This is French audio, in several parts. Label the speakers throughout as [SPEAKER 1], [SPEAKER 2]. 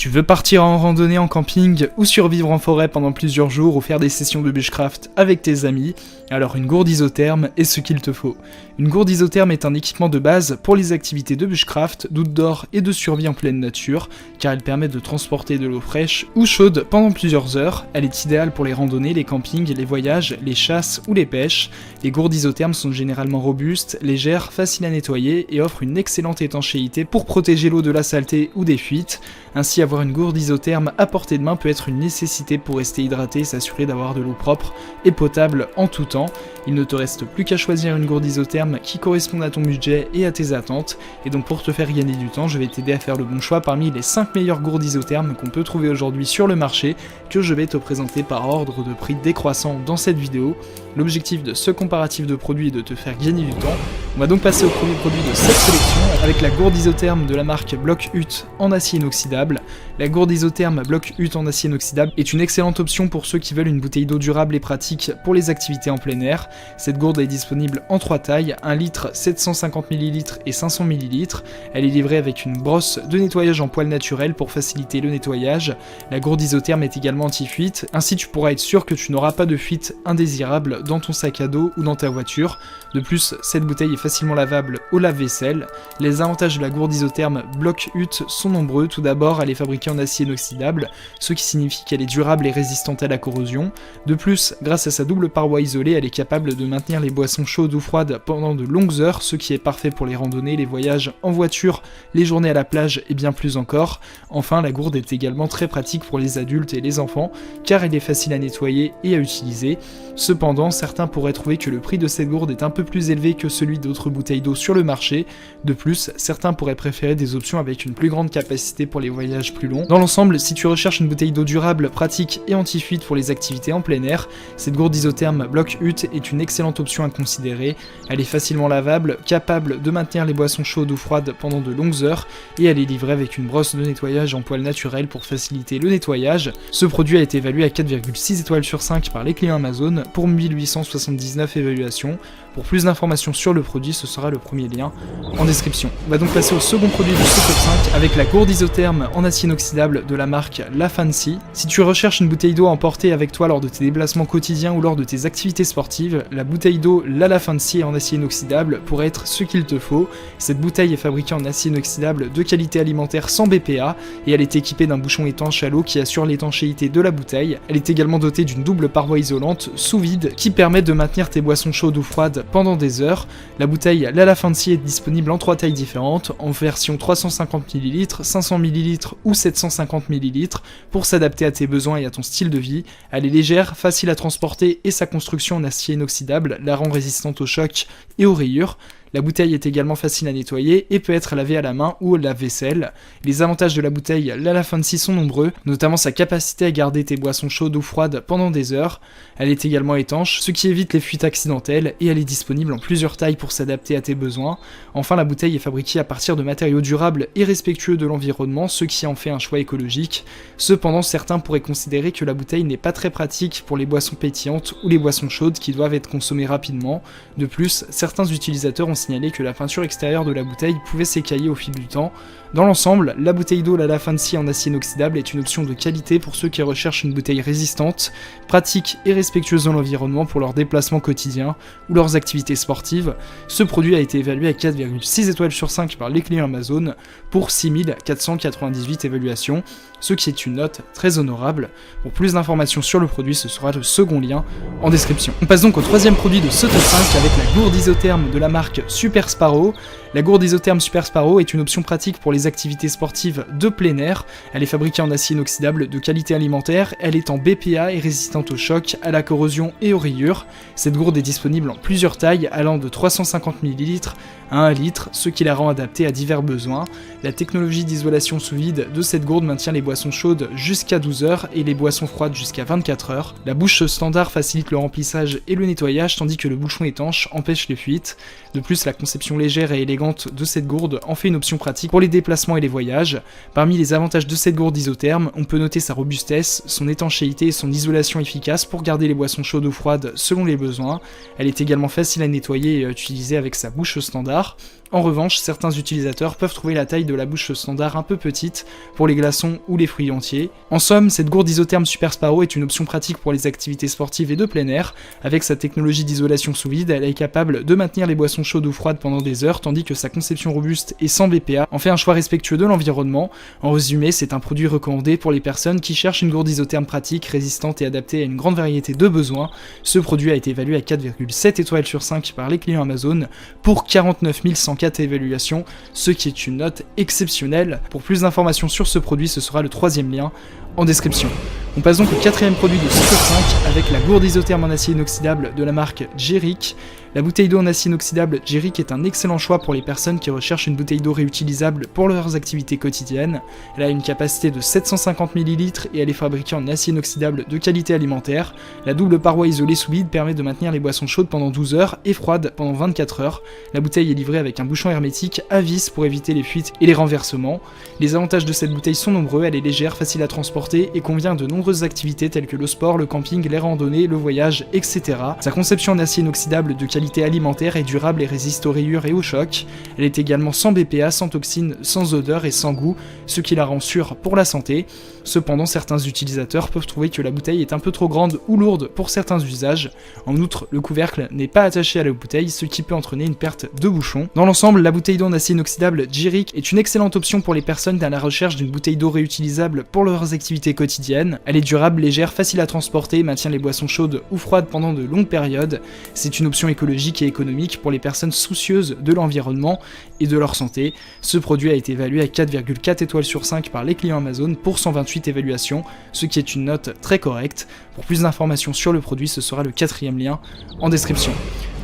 [SPEAKER 1] Tu veux partir en randonnée en camping ou survivre en forêt pendant plusieurs jours ou faire des sessions de bushcraft avec tes amis? Alors une gourde isotherme est ce qu'il te faut. Une gourde isotherme est un équipement de base pour les activités de bushcraft, d'outdoor et de survie en pleine nature, car elle permet de transporter de l'eau fraîche ou chaude pendant plusieurs heures. Elle est idéale pour les randonnées, les campings, les voyages, les chasses ou les pêches. Les gourdes isothermes sont généralement robustes, légères, faciles à nettoyer et offrent une excellente étanchéité pour protéger l'eau de la saleté ou des fuites. Ainsi, avoir une gourde isotherme à portée de main peut être une nécessité pour rester hydraté et s'assurer d'avoir de l'eau propre et potable en tout temps. Il ne te reste plus qu'à choisir une gourde isotherme qui corresponde à ton budget et à tes attentes. Et donc pour te faire gagner du temps, je vais t'aider à faire le bon choix parmi les 5 meilleures gourdes isothermes qu'on peut trouver aujourd'hui sur le marché, que je vais te présenter par ordre de prix décroissant dans cette vidéo. L'objectif de ce comparatif de produits est de te faire gagner du temps. On va donc passer au premier produit de cette sélection avec la gourde isotherme de la marque Block-Hut en acier inoxydable. La gourde isotherme Block-Hut en acier inoxydable est une excellente option pour ceux qui veulent une bouteille d'eau durable et pratique pour les activités en plein air. Cette gourde est disponible en 3 tailles, 1 litre, 750 ml et 500 ml. Elle est livrée avec une brosse de nettoyage en poil naturel pour faciliter le nettoyage. La gourde isotherme est également anti-fuite, ainsi tu pourras être sûr que tu n'auras pas de fuite indésirable dans ton sac à dos ou dans ta voiture. De plus, cette bouteille est facilement lavable au lave-vaisselle. Les avantages de la gourde isotherme Block-Hut sont nombreux. Tout d'abord, elle est fabriquée en acier inoxydable, ce qui signifie qu'elle est durable et résistante à la corrosion. De plus, grâce à sa double paroi isolée, elle est capable de maintenir les boissons chaudes ou froides pendant de longues heures, ce qui est parfait pour les randonnées, les voyages en voiture, les journées à la plage et bien plus encore. Enfin, la gourde est également très pratique pour les adultes et les enfants, car elle est facile à nettoyer et à utiliser. Cependant, certains pourraient trouver que le prix de cette gourde est un peu plus élevé que celui d'autres bouteilles d'eau sur le marché. De plus, certains pourraient préférer des options avec une plus grande capacité pour les voyages plus longs. Dans l'ensemble, si tu recherches une bouteille d'eau durable, pratique et anti-fuite pour les activités en plein air, cette gourde isotherme Block-Hut est une excellente option à considérer. Elle est facilement lavable, capable de maintenir les boissons chaudes ou froides pendant de longues heures, et elle est livrée avec une brosse de nettoyage en poil naturel pour faciliter le nettoyage. Ce produit a été évalué à 4,6 étoiles sur 5 par les clients Amazon pour 1879 évaluations. Pour plus d'informations sur le produit, ce sera le premier lien en description. On va donc passer au second produit de ce top 5 avec la gourde isotherme en acier inoxydable de la marque La Fancy. Si tu recherches une bouteille d'eau à emporter avec toi lors de tes déplacements quotidiens ou lors de tes activités sportives, la bouteille d'eau La Fancy en acier inoxydable pourrait être ce qu'il te faut. Cette bouteille est fabriquée en acier inoxydable de qualité alimentaire sans BPA et elle est équipée d'un bouchon étanche à l'eau qui assure l'étanchéité de la bouteille. Elle est également dotée d'une double paroi isolante sous vide qui permet de maintenir tes boissons chaudes ou froides pendant des heures. La bouteille La Fancy est disponible en 3 tailles différentes, en version 350 ml, 500 ml ou 750 ml pour s'adapter à tes besoins et à ton style de vie. Elle est légère, facile à transporter et sa construction en acier inoxydable la rend résistante aux chocs et aux rayures. La bouteille est également facile à nettoyer et peut être lavée à la main ou au lave-vaisselle. Les avantages de la bouteille La Fancy sont nombreux, notamment sa capacité à garder tes boissons chaudes ou froides pendant des heures. Elle est également étanche, ce qui évite les fuites accidentelles, et elle est disponible en plusieurs tailles pour s'adapter à tes besoins. Enfin, la bouteille est fabriquée à partir de matériaux durables et respectueux de l'environnement, ce qui en fait un choix écologique. Cependant, certains pourraient considérer que la bouteille n'est pas très pratique pour les boissons pétillantes ou les boissons chaudes qui doivent être consommées rapidement. De plus, certains utilisateurs ont signalé que la peinture extérieure de la bouteille pouvait s'écailler au fil du temps. Dans l'ensemble, la bouteille d'eau La Fancy en acier inoxydable est une option de qualité pour ceux qui recherchent une bouteille résistante, pratique et respectueuse de l'environnement pour leurs déplacements quotidiens ou leurs activités sportives. Ce produit a été évalué à 4,6 étoiles sur 5 par les clients Amazon pour 6498 évaluations, ce qui est une note très honorable. Pour plus d'informations sur le produit, ce sera le second lien en description. On passe donc au troisième produit de ce top 5 avec la gourde isotherme de la marque Super Sparrow. La gourde isotherme Super Sparrow est une option pratique pour les activités sportives de plein air. Elle est fabriquée en acier inoxydable de qualité alimentaire, elle est en BPA et résistante aux chocs, à la corrosion et aux rayures. Cette gourde est disponible en plusieurs tailles allant de 350 ml à 1 litre, ce qui la rend adaptée à divers besoins. La technologie d'isolation sous vide de cette gourde maintient les boissons chaudes jusqu'à 12 heures et les boissons froides jusqu'à 24 heures. La bouche standard facilite le remplissage et le nettoyage tandis que le bouchon étanche empêche les fuites. De plus, plus, la conception légère et élégante de cette gourde en fait une option pratique pour les déplacements et les voyages. Parmi les avantages de cette gourde isotherme, on peut noter sa robustesse, son étanchéité et son isolation efficace pour garder les boissons chaudes ou froides selon les besoins. Elle est également facile à nettoyer et à utiliser avec sa bouche standard. En revanche, certains utilisateurs peuvent trouver la taille de la bouche standard un peu petite pour les glaçons ou les fruits entiers. En somme, cette gourde isotherme Super Sparrow est une option pratique pour les activités sportives et de plein air. Avec sa technologie d'isolation sous vide, elle est capable de maintenir les boissons chaudes ou froides pendant des heures, tandis que sa conception robuste et sans BPA en fait un choix respectueux de l'environnement. En résumé, c'est un produit recommandé pour les personnes qui cherchent une gourde isotherme pratique, résistante et adaptée à une grande variété de besoins. Ce produit a été évalué à 4,7 étoiles sur 5 par les clients Amazon pour 49 104 évaluations, ce qui est une note exceptionnelle. Pour plus d'informations sur ce produit, ce sera le 3e lien en description. On passe donc au 4e produit de ce top 5 avec la gourde isotherme en acier inoxydable de la marque Jerick. La bouteille d'eau en acier inoxydable Jerick est un excellent choix pour les personnes qui recherchent une bouteille d'eau réutilisable pour leurs activités quotidiennes. Elle a une capacité de 750 ml et elle est fabriquée en acier inoxydable de qualité alimentaire. La double paroi isolée sous vide permet de maintenir les boissons chaudes pendant 12 heures et froides pendant 24 heures. La bouteille est livrée avec un bouchon hermétique à vis pour éviter les fuites et les renversements. Les avantages de cette bouteille sont nombreux, elle est légère, facile à transporter et convient de nombreuses activités telles que le sport, le camping, les randonnées, le voyage, etc. Sa conception en acier inoxydable de qualité alimentaire est durable et résiste aux rayures et aux chocs. Elle est également sans BPA, sans toxines, sans odeur et sans goût, ce qui la rend sûre pour la santé. Cependant, certains utilisateurs peuvent trouver que la bouteille est un peu trop grande ou lourde pour certains usages. En outre, le couvercle n'est pas attaché à la bouteille, ce qui peut entraîner une perte de bouchon. Dans l'ensemble, la bouteille d'eau en acier inoxydable Jerick est une excellente option pour les personnes à la recherche d'une bouteille d'eau réutilisable pour leurs activités quotidiennes. Elle est durable, légère, facile à transporter, maintient les boissons chaudes ou froides pendant de longues périodes. C'est une option écologique et économique pour les personnes soucieuses de l'environnement et de leur santé. Ce produit a été évalué à 4,4 étoiles sur 5 par les clients Amazon pour 128 évaluations, ce qui est une note très correcte. Pour plus d'informations sur le produit, ce sera le 4e lien en description.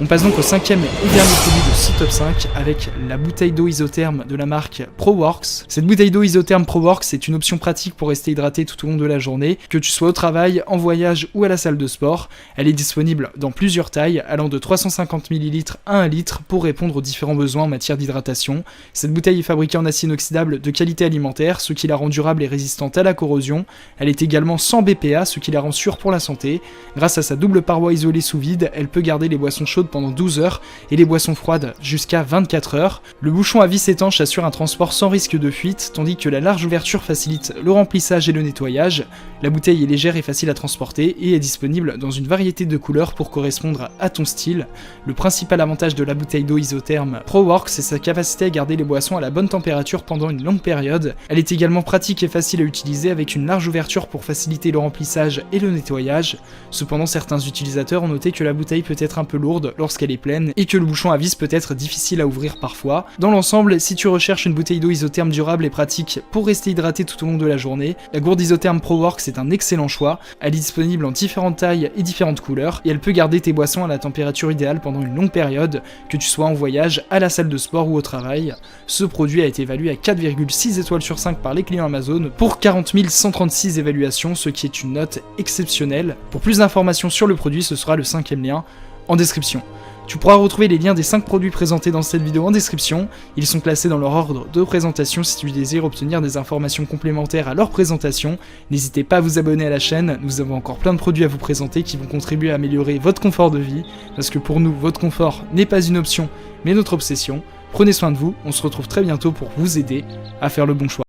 [SPEAKER 1] On passe donc au 5e et dernier produit de ce top 5 avec la bouteille d'eau isotherme de la marque ProWorks. Cette bouteille d'eau isotherme ProWorks est une option pratique pour rester hydraté tout au long de la journée, que tu sois au travail, en voyage ou à la salle de sport. Elle est disponible dans plusieurs tailles, allant de 350 ml à 1 litre pour répondre aux différents besoins en matière d'hydratation. Cette bouteille est fabriquée en acier inoxydable de qualité alimentaire, ce qui la rend durable et résistante à la corrosion. Elle est également sans BPA, ce qui la rend sûre pour la santé. Grâce à sa double paroi isolée sous vide, elle peut garder les boissons chaudes pendant 12 heures et les boissons froides jusqu'à 24 heures. Le bouchon à vis étanche assure un transport sans risque de fuite, tandis que la large ouverture facilite le remplissage et le nettoyage. La bouteille est légère et facile à transporter et est disponible dans une variété de couleurs pour correspondre à ton style. Le principal avantage de la bouteille d'eau isotherme ProWorks est sa capacité à garder les boissons à la bonne température pendant une longue période. Elle est également pratique et facile à utiliser avec une large ouverture pour faciliter le remplissage et le nettoyage. Cependant, certains utilisateurs ont noté que la bouteille peut être un peu lourde lorsqu'elle est pleine et que le bouchon à vis peut être difficile à ouvrir parfois. Dans l'ensemble, si tu recherches une bouteille d'eau isotherme durable et pratique pour rester hydraté tout au long de la journée, la gourde isotherme ProWorks est un excellent choix. Elle est disponible en différentes tailles et différentes couleurs et elle peut garder tes boissons à la température idéale pendant une longue période, que tu sois en voyage, à la salle de sport ou au travail. Ce produit a été évalué à 4,6 étoiles sur 5 par les clients Amazon pour 40 136 évaluations, ce qui est une note exceptionnelle. Pour plus d'informations sur le produit, ce sera le 5e lien en description. Tu pourras retrouver les liens des 5 produits présentés dans cette vidéo en description. Ils sont classés dans leur ordre de présentation si tu désires obtenir des informations complémentaires à leur présentation. N'hésitez pas à vous abonner à la chaîne, nous avons encore plein de produits à vous présenter qui vont contribuer à améliorer votre confort de vie, parce que pour nous, votre confort n'est pas une option, mais notre obsession. Prenez soin de vous, on se retrouve très bientôt pour vous aider à faire le bon choix.